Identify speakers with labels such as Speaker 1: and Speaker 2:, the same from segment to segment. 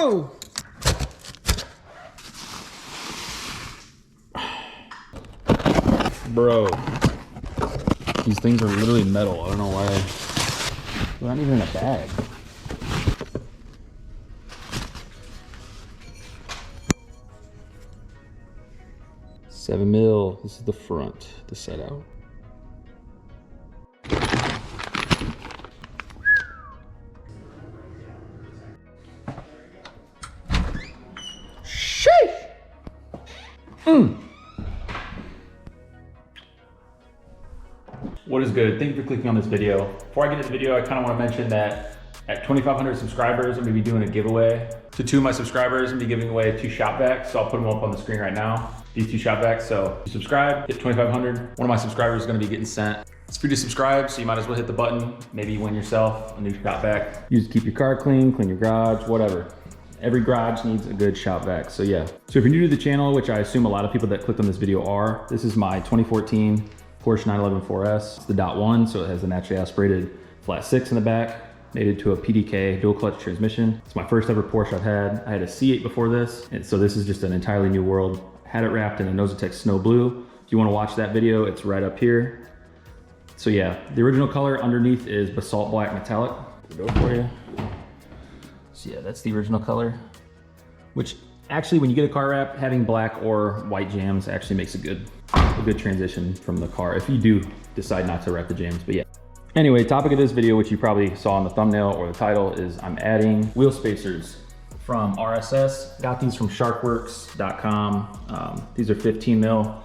Speaker 1: go. Bro, these things are literally metal. I don't know why. They're not even in a bag. $7 mil. This is the front, the set out. Sheesh. What is good? Thank you for clicking on this video. Before I get into the video, I kind of want to mention that at 2,500 subscribers, I'm going to be doing a giveaway. To 2 of my subscribers, I'm going to be giving away 2 shop vacs. So I'll put them up on the screen right now. These 2 shop vacs. So if you subscribe, hit 2,500. One of my subscribers is going to be getting sent. It's free to subscribe, so you might as well hit the button. Maybe you win yourself a new shop vac. Use to keep your car clean your garage, whatever. Every garage needs a good shop vac, so yeah. So if you're new to the channel, which I assume a lot of people that clicked on this video are, this is my 2014 Porsche 911 4S. It's the .1, so it has a naturally aspirated flat 6 in the back, mated to a PDK dual clutch transmission. It's my first ever Porsche I've had. I had a C8 before this, and so this is just an entirely new world. Had it wrapped in a Nosotec snow blue. If you wanna watch that video, it's right up here. So yeah, the original color underneath is basalt black metallic. Go for you. So yeah, that's the original color, which actually when you get a car wrap, having black or white jams actually makes a good transition from the car if you do decide not to wrap the jams, but yeah. Anyway, topic of this video, which you probably saw in the thumbnail or the title, is I'm adding wheel spacers from RSS. Got these from sharkworks.com. These are 15 mil.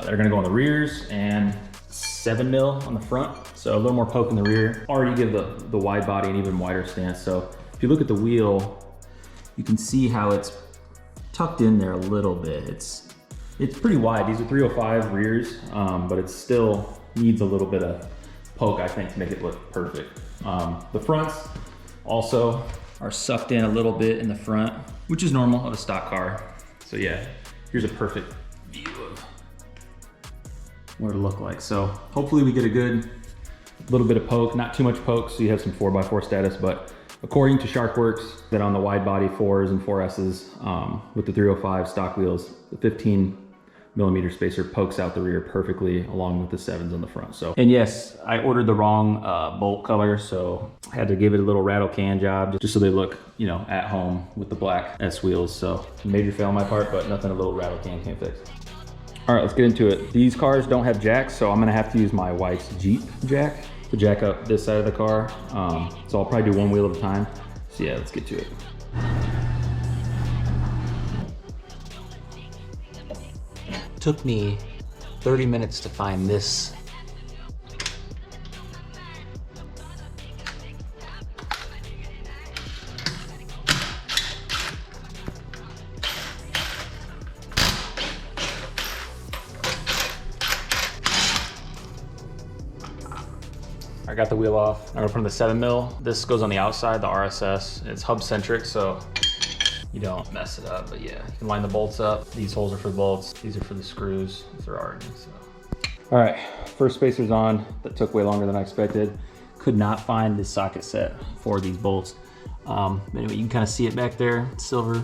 Speaker 1: They're gonna go on the rears and 7 mil on the front. So a little more poke in the rear. Already give the wide body an even wider stance. So if you look at the wheel, you can see how it's tucked in there a little bit. It's pretty wide. These are 305 rears, but it still needs a little bit of poke, I think, to make it look perfect. The fronts also are sucked in a little bit in the front, which is normal of a stock car. So yeah, here's a perfect view of what it'll look like. So hopefully we get a good little bit of poke, not too much poke, so you have some 4x4 status, but according to Sharkworks, that on the wide body 4s and 4Ss with the 305 stock wheels, the 15 millimeter spacer pokes out the rear perfectly along with the 7s on the front. So, and yes, I ordered the wrong bolt color, so I had to give it a little rattle can job just so they look, you know, at home with the black S wheels. So major fail on my part, but nothing a little rattle can can't fix. All right, let's get into it. These cars don't have jacks, so I'm gonna have to use my wife's Jeep jack to jack up this side of the car. So I'll probably do one wheel at a time. So yeah, let's get to it.
Speaker 2: Took me 30 minutes to find this. I got the wheel off. I'm gonna put in the 7 mil. This goes on the outside, the RSS. It's hub centric, so you don't mess it up, but yeah, you can line the bolts up. These holes are for the bolts. These are for the screws, if there are any, so. All right, first spacer's on. That took way longer than I expected. Could not find the socket set for these bolts. Anyway, you can kind of see it back there, it's silver.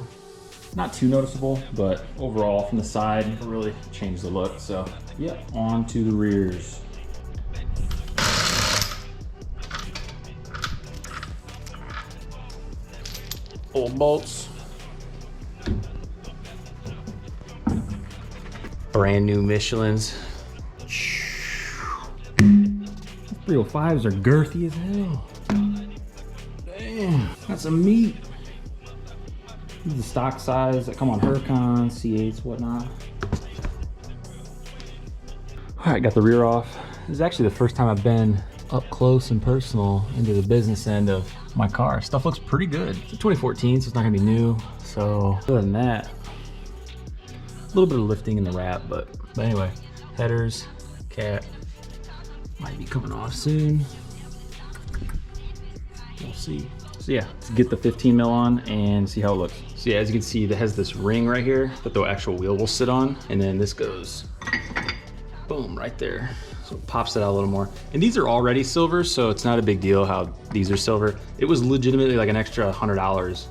Speaker 2: Not too noticeable, but overall from the side, it really changed the look. So yeah, on to the rears. Old bolts. Brand new Michelins.
Speaker 1: 305s are girthy as hell. Damn, that's some meat. This is the stock size that come on Huracán, C8s, whatnot. All right, got the rear off. This is actually the first time I've been up close and personal into the business end of my car. Stuff looks pretty good. It's a 2014, so it's not gonna be new. So other than that, a little bit of lifting in the wrap, but anyway, headers, cat, might be coming off soon. We'll see. So yeah, let's get the 15 mil on and see how it looks. So yeah, as you can see, it has this ring right here that the actual wheel will sit on. And then this goes, boom, right there. So it pops it out a little more. And these are already silver, so it's not a big deal how these are silver. It was legitimately like an extra $100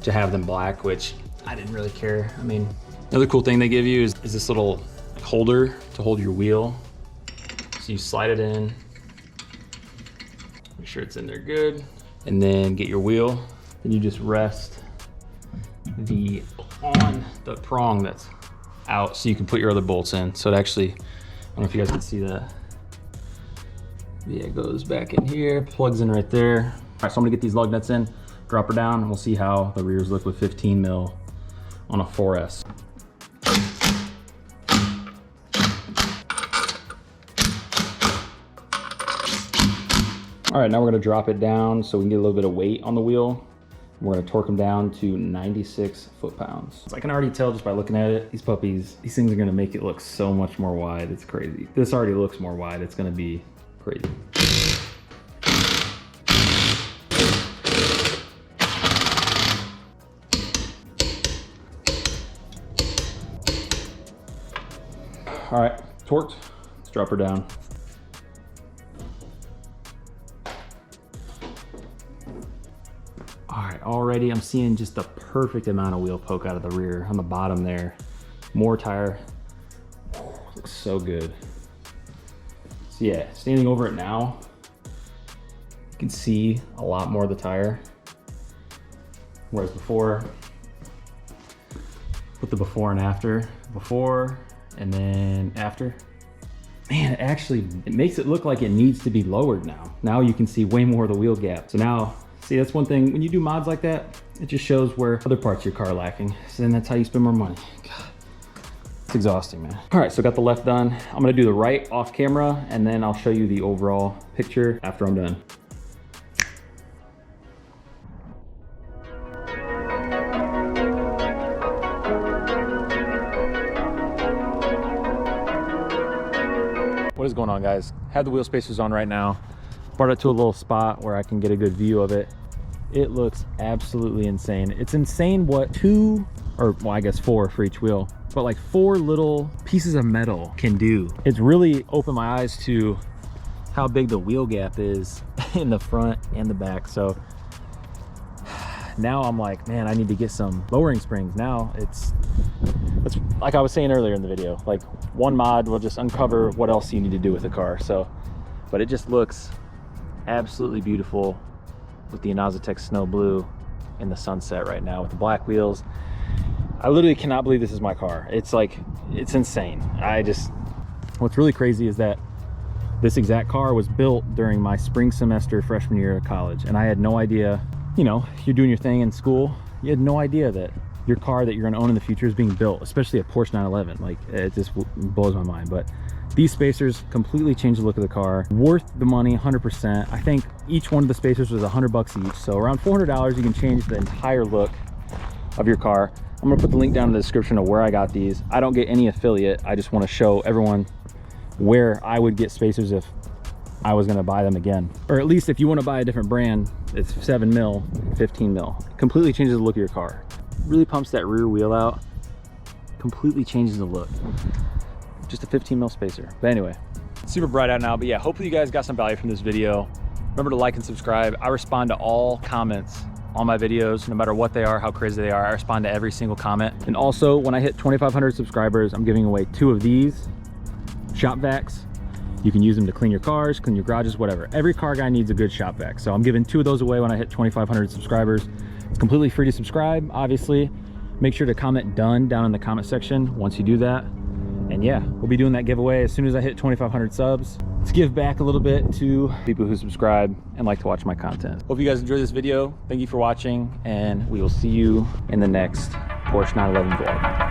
Speaker 1: to
Speaker 2: to have them black, which I didn't really care. I mean, another cool thing they give you is this little holder to hold your wheel. So you slide it in, make sure it's in there good, and then get your wheel. Then you just rest on the prong that's out so you can put your other bolts in. So it actually, I don't know if you guys can see that. Yeah, it goes back in here, plugs in right there. All right, so I'm gonna get these lug nuts in, drop her down, and we'll see how the rears look with 15 mil on a 4S. All right, now we're gonna drop it down so we can get a little bit of weight on the wheel. We're gonna torque them down to 96 foot-pounds. So I can already tell just by looking at it, these puppies, these things are gonna make it look so much more wide. It's crazy. This already looks more wide. It's gonna be crazy. All right, torqued. Let's drop her down. All right, already I'm seeing just the perfect amount of wheel poke out of the rear on the bottom there. More tire. Looks so good. So yeah, standing over it now, you can see a lot more of the tire. Whereas before, put the before and after. Before and then after. Man, actually, it makes it look like it needs to be lowered now. Now you can see way more of the wheel gap. So now, see, that's one thing, when you do mods like that, it just shows where other parts of your car are lacking. So then that's how you spend more money. God, it's exhausting, man. All right, so got the left done. I'm gonna do the right off camera, and then I'll show you the overall picture after I'm done. What is going on, guys? Have the wheel spacers on right now. Brought it to a little spot where I can get a good view of it. It looks absolutely insane. It's insane what two, or well, I guess four for each wheel, but like 4 little pieces of metal can do. It's really opened my eyes to how big the wheel gap is in the front and the back. So now I'm like, man, I need to get some lowering springs. Now it's like I was saying earlier in the video, like one mod will just uncover what else you need to do with the car. So, but it just looks absolutely beautiful with the Inazitech Snow Blue in the sunset right now with the black wheels. I literally cannot believe this is my car. It's like, it's insane. What's really crazy is that this exact car was built during my spring semester freshman year of college, and I had no idea. You know, you're doing your thing in school, you had no idea that your car that you're gonna own in the future is being built, especially a Porsche 911. Like, it just blows my mind. But these spacers completely changed the look of the car. Worth the money, 100%. I think each one of the spacers was $100 each. So around $400, you can change the entire look of your car. I'm gonna put the link down in the description of where I got these. I don't get any affiliate. I just wanna show everyone where I would get spacers if I was gonna buy them again. Or at least if you wanna buy a different brand, it's 7 mil, 15 mil. Completely changes the look of your car. Really pumps that rear wheel out. Completely changes the look. Just a 15 mil spacer. But anyway, super bright out now. But yeah, hopefully you guys got some value from this video. Remember to like and subscribe. I respond to all comments on my videos, no matter what they are, how crazy they are. I respond to every single comment. And also, when I hit 2,500 subscribers, I'm giving away 2 of these shop vacs. You can use them to clean your cars, clean your garages, whatever. Every car guy needs a good shop vac. So I'm giving 2 of those away when I hit 2,500 subscribers. It's completely free to subscribe, obviously. Make sure to comment done down in the comment section once you do that. And yeah, we'll be doing that giveaway as soon as I hit 2,500 subs. Let's give back a little bit to people who subscribe and like to watch my content. Hope you guys enjoyed this video. Thank you for watching, and we will see you in the next Porsche 911 vlog.